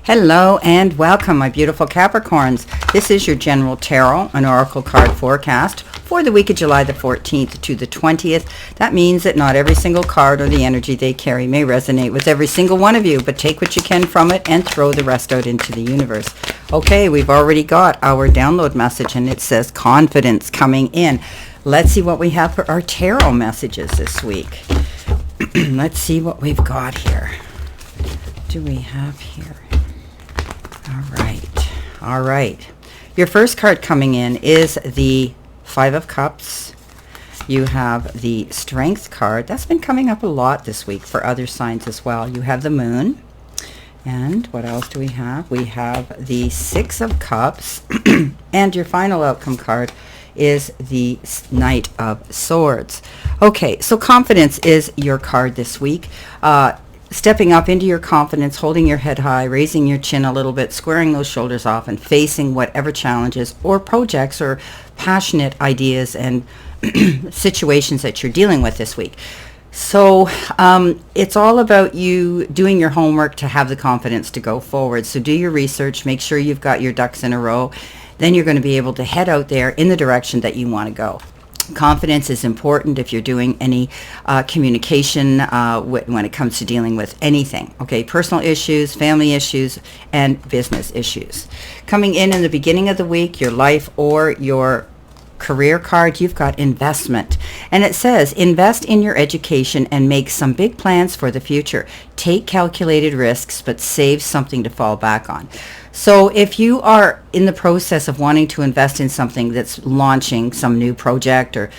Hello and welcome, my beautiful Capricorns. This is your general tarot, an oracle card forecast for the week of July the 14th to the 20th. That means that not every single card or the energy they carry may resonate with every single one of you, but take what you can from it and throw the rest out into the universe. Okay, we've already got our download message and it says confidence coming in. Let's see what we have for our tarot messages this week. Let's see what we've got here. What do we have here? All right. Your first card coming in is the Five of Cups. You have the Strength card. That's been coming up a lot this week for other signs as well. You have the Moon. And what else do we have? We have the Six of Cups. And your final outcome card is the Knight of Swords. Okay, so confidence is your card this week. Stepping up into your confidence, holding your head high, raising your chin a little bit, squaring those shoulders off, and facing whatever challenges or projects or passionate ideas and situations that you're dealing with this week. So it's all about you doing your homework to have the confidence to go forward. So do your research, make sure you've got your ducks in a row. Then you're going to be able to head out there in the direction that you want to go. Confidence is important if you're doing any communication when it comes to dealing with anything. Okay, personal issues, family issues, and business issues. Coming in the beginning of the week, your life or your career card, you've got investment. And it says, invest in your education and make some big plans for the future. Take calculated risks, but save something to fall back on. So if you are in the process of wanting to invest in something that's launching some new project or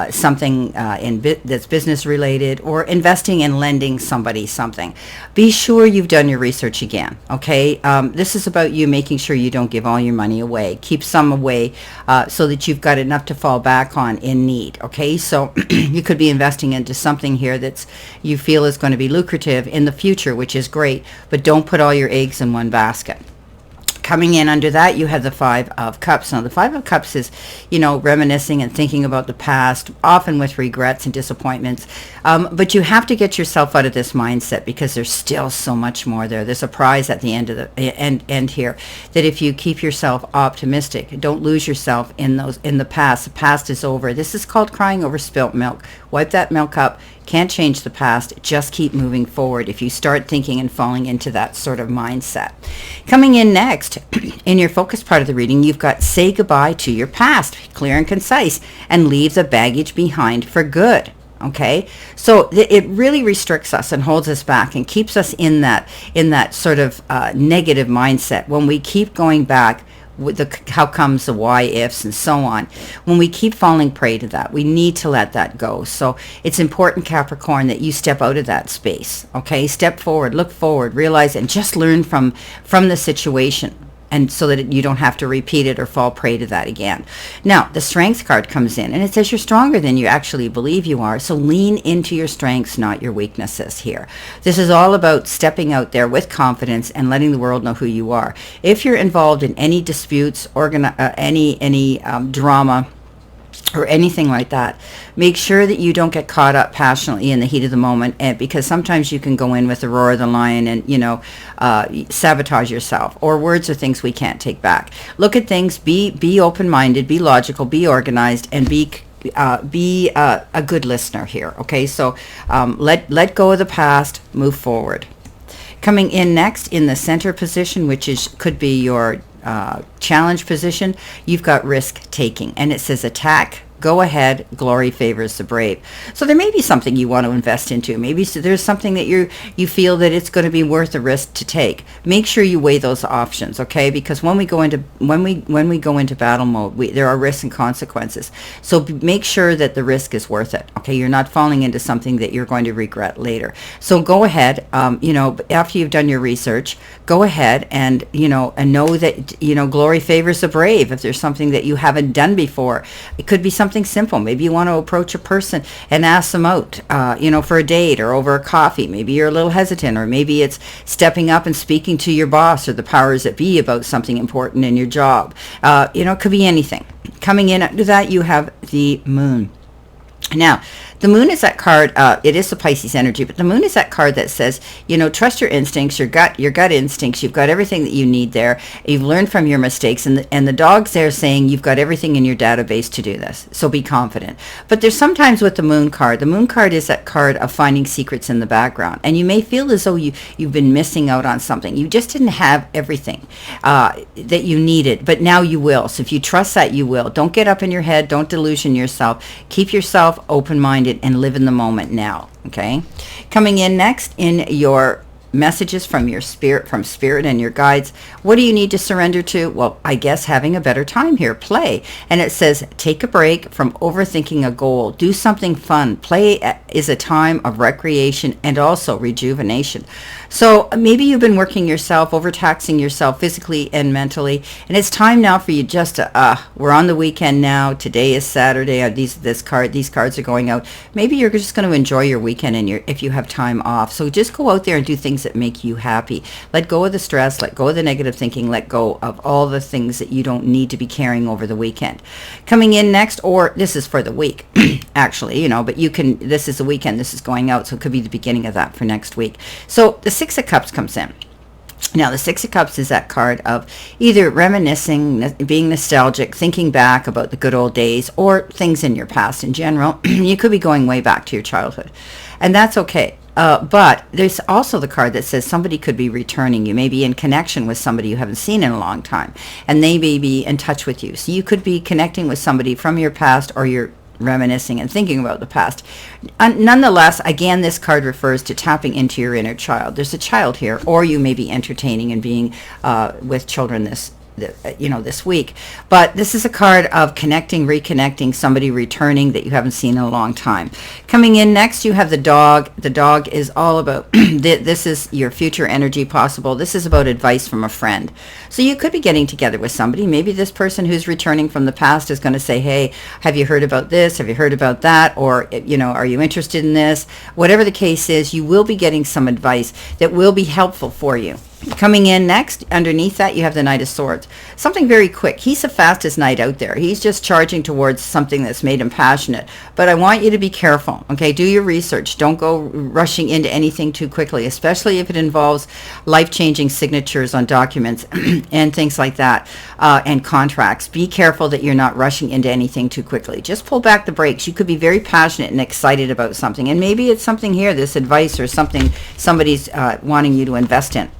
something that's business related, or investing in lending somebody something, be sure you've done your research again, okay? This is about you making sure you don't give all your money away. Keep some away so that you've got enough to fall back on in need, okay? So you could be investing into something here that's you feel is going to be lucrative in the future, which is great, but don't put all your eggs in one basket. Coming in under that, you have the Five of Cups. Now, the Five of Cups is, reminiscing and thinking about the past, often with regrets and disappointments. But you have to get yourself out of this mindset because there's still so much more there. There's a prize at the end of the end here. That if you keep yourself optimistic, don't lose yourself in the past. The past is over. This is called crying over spilt milk. Wipe that milk up. Can't change the past. Just keep moving forward if you start thinking and falling into that sort of mindset. Coming in next, in your focus part of the reading, you've got say goodbye to your past, clear and concise, and leave the baggage behind for good. Okay, so it really restricts us and holds us back and keeps us in that sort of negative mindset when we keep going back with the how comes, the why ifs, and so on. When we keep falling prey to that, we need to let that go. So it's important, Capricorn, that you step out of that space. Okay, step forward, look forward, realize, and just learn from the situation. And so that you don't have to repeat it or fall prey to that again. Now, the Strength card comes in, and it says you're stronger than you actually believe you are. So lean into your strengths, not your weaknesses here. This is all about stepping out there with confidence and letting the world know who you are. If you're involved in any disputes, any drama, or anything like that, make sure that you don't get caught up passionately in the heat of the moment, and because sometimes you can go in with the roar of the lion and sabotage yourself, or words are things we can't take back. Look at things, be open-minded, be logical, be organized, and be a good listener here. Okay, so let go of the past, move forward. Coming in next in the center position, which could be your challenge position, you've got risk taking, and it says attack, go ahead, glory favors the brave. So there may be something you want to invest into. Maybe there's something that you feel that it's going to be worth the risk to take. Make sure you weigh those options, okay? Because when we go into battle mode, there are risks and consequences. So make sure that the risk is worth it. Okay, you're not falling into something that you're going to regret later. So go ahead, after you've done your research, go ahead and know that glory favors the brave. If there's something that you haven't done before, it could be something simple. Maybe you want to approach a person and ask them out, for a date or over a coffee. Maybe you're a little hesitant, or maybe it's stepping up and speaking to your boss or the powers that be about something important in your job. It could be anything. Coming in under that, you have the Moon. Now, The moon is that card. It is the Pisces energy, but the moon is that card that says, trust your instincts, your gut instincts. You've got everything that you need there. You've learned from your mistakes, and the dog's there saying you've got everything in your database to do this. So be confident. But there's sometimes with the moon card is that card of finding secrets in the background, and you may feel as though you've been missing out on something. You just didn't have everything that you needed, but now you will. So if you trust that, you will. Don't get up in your head. Don't delusion yourself. Keep yourself open-minded and live in the moment now. Okay. Coming in next in your messages from your spirit, and your guides. What do you need to surrender to? Well, I guess having a better time here. Play. And it says, take a break from overthinking a goal. Do something fun. Play is a time of recreation and also rejuvenation. So maybe you've been working yourself, overtaxing yourself physically and mentally, and it's time now for you just to, we're on the weekend now. Today is Saturday. These cards are going out. Maybe you're just going to enjoy your weekend if you have time off. So just go out there and do things that make you happy. Let go of the stress, let go of the negative thinking, let go of all the things that you don't need to be carrying over the weekend. Coming in next, or this is for the week, actually, but this is the weekend, this is going out, so it could be the beginning of that for next week. So the Six of Cups comes in. Now, the Six of Cups is that card of either reminiscing, being nostalgic, thinking back about the good old days, or things in your past in general. You could be going way back to your childhood, and that's okay. But there's also the card that says somebody could be returning. You may be in connection with somebody you haven't seen in a long time, and they may be in touch with you. So you could be connecting with somebody from your past, or you're reminiscing and thinking about the past. Nonetheless, again, this card refers to tapping into your inner child. There's a child here, or you may be entertaining and being with children this week. But this is a card of connecting, reconnecting, somebody returning that you haven't seen in a long time. Coming in next, you have the dog. The dog is all about, this is your future energy possible. This is about advice from a friend. So you could be getting together with somebody. Maybe this person who's returning from the past is going to say, hey, have you heard about this? Have you heard about that? Or, are you interested in this? Whatever the case is, you will be getting some advice that will be helpful for you. Coming in next, underneath that, you have the Knight of Swords. Something very quick. He's the fastest knight out there. He's just charging towards something that's made him passionate. But I want you to be careful, okay? Do your research. Don't go rushing into anything too quickly, especially if it involves life-changing signatures on documents and things like that, and contracts. Be careful that you're not rushing into anything too quickly. Just pull back the brakes. You could be very passionate and excited about something, and maybe it's something here, this advice or something somebody's wanting you to invest in.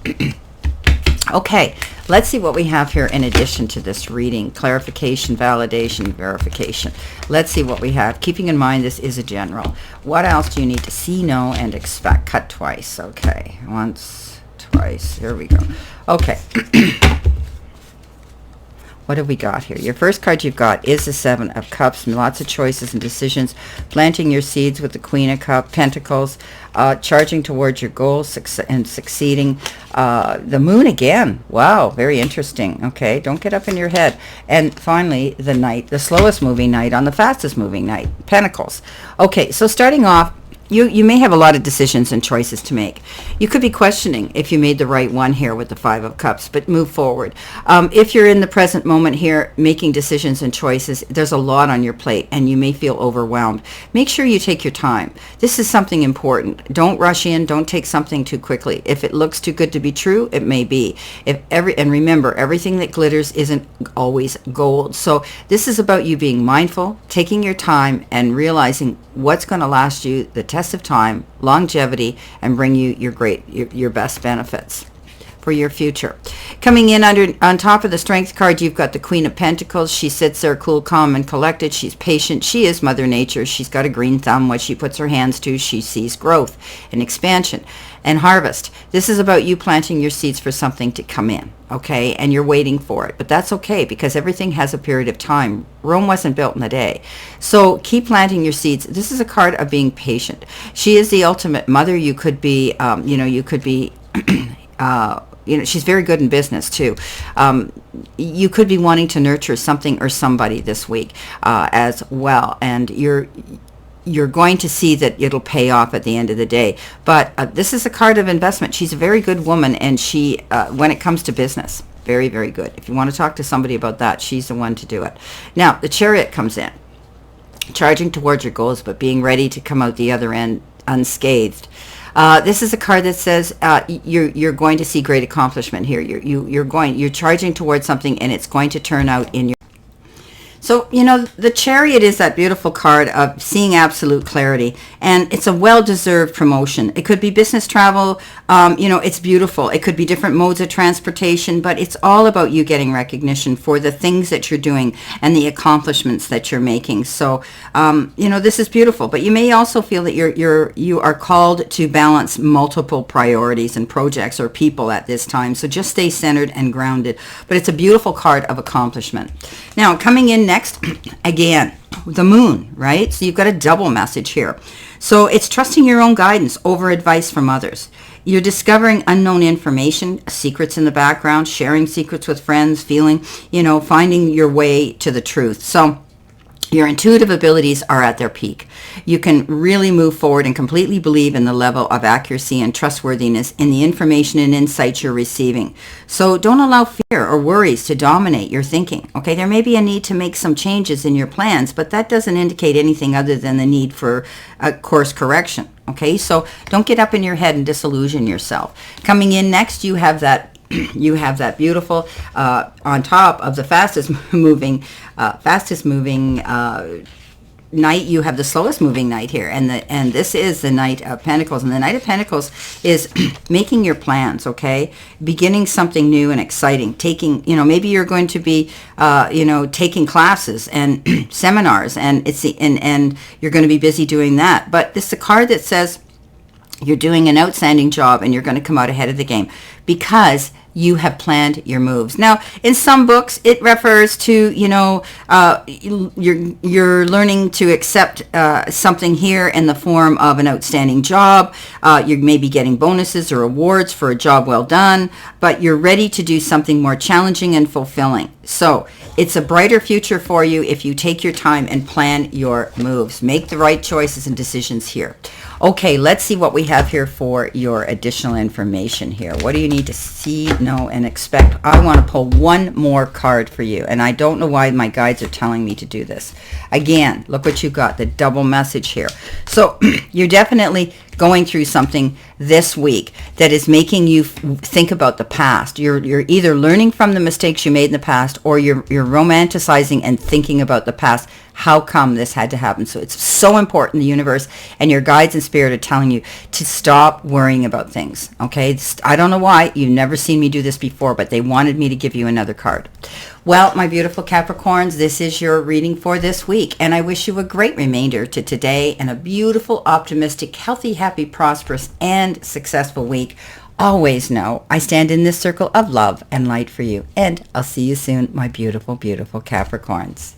Okay, let's see what we have here in addition to this reading. Clarification, validation, verification. Let's see what we have. Keeping in mind this is a general. What else do you need to see, know, and expect? Cut twice. Okay, once, twice. Here we go. Okay. What have we got here? Your first card you've got is the Seven of Cups. Lots of choices and decisions. Planting your seeds with the Queen of Pentacles. Charging towards your goals and succeeding. The Moon again. Wow, very interesting. Okay, don't get up in your head. And finally, the Knight, the slowest moving Knight on the fastest moving Knight. Pentacles. Okay, so starting off, you may have a lot of decisions and choices to make. You could be questioning if you made the right one here with the Five of Cups, but move forward. If you're in the present moment here making decisions and choices, there's a lot on your plate and you may feel overwhelmed. Make sure you take your time. This is something important. Don't rush in. Don't take something too quickly. If it looks too good to be true, it may be. And remember, everything that glitters isn't always gold. So this is about you being mindful, taking your time, and realizing what's going to last you the test of time, longevity, and bring you your best benefits for your future. Coming in on top of the Strength card, you've got the Queen of Pentacles. She sits there cool, calm, and collected. She's patient. She is Mother Nature. She's got a green thumb. What she puts her hands to, she sees growth and expansion and harvest. This is about you planting your seeds for something to come in, okay? And you're waiting for it. But that's okay because everything has a period of time. Rome wasn't built in a day. So keep planting your seeds. This is a card of being patient. She is the ultimate mother. You could be, she's very good in business too. You could be wanting to nurture something or somebody this week as well. And you're going to see that it'll pay off at the end of the day. But this is a card of investment. She's a very good woman, and she, when it comes to business, very, very good. If you want to talk to somebody about that, she's the one to do it. Now, the Chariot comes in. charging towards your goals, but being ready to come out the other end unscathed. This is a card that says you're going to see great accomplishment here. You're charging towards something, and it's going to turn out in your. So, you know, the Chariot is that beautiful card of seeing absolute clarity, and it's a well-deserved promotion. It could be business travel, you know, it's beautiful. It could be different modes of transportation, but it's all about you getting recognition for the things that you're doing and the accomplishments that you're making. So, you know, this is beautiful, but you may also feel that you are called to balance multiple priorities and projects or people at this time. So just stay centered and grounded, but it's a beautiful card of accomplishment. Now, coming in next, again, the moon, right? So you've got a double message here. So it's trusting your own guidance over advice from others. You're discovering unknown information, secrets in the background, sharing secrets with friends, feeling, you know, finding your way to the truth. So your intuitive abilities are at their peak. You can really move forward and completely believe in the level of accuracy and trustworthiness in the information and insights you're receiving. So don't allow fear or worries to dominate your thinking. Okay, there may be a need to make some changes in your plans, but that doesn't indicate anything other than the need for a course correction. Okay, so don't get up in your head and disillusion yourself. Coming in next, you have that beautiful on top of the fastest moving Knight. You have the slowest moving Knight here, and this is the Knight of Pentacles, and the Knight of Pentacles is making your plans. Okay, beginning something new and exciting. Taking, you know, maybe you're going to be you know, taking classes and seminars, and and you're going to be busy doing that. But this is a card that says you're doing an outstanding job and you're going to come out ahead of the game because you have planned your moves. Now, in some books, it refers to, you know, you're learning to accept something here in the form of an outstanding job. You may be getting bonuses or awards for a job well done, but you're ready to do something more challenging and fulfilling. So it's a brighter future for you if you take your time and plan your moves. Make the right choices and decisions here. Okay, let's see what we have here for your additional information here. What do you need to see, know, and expect? I want to pull one more card for you, and I don't know why my guides are telling me to do this. Again, look what you've got, the double message here. So you're definitely going through something this week that is making you think about the past. You're either learning from the mistakes you made in the past, or you're romanticizing and thinking about the past. How come this had to happen? So it's so important. The universe and your guides and spirit are telling you to stop worrying about things. Okay, I don't know why. You've never seen me do this before, but they wanted me to give you another card. Well, my beautiful Capricorns, this is your reading for this week, and I wish you a great remainder to today and a beautiful, optimistic, healthy, happy, prosperous, and successful week. Always know I stand in this circle of love and light for you, and I'll see you soon, my beautiful, beautiful Capricorns.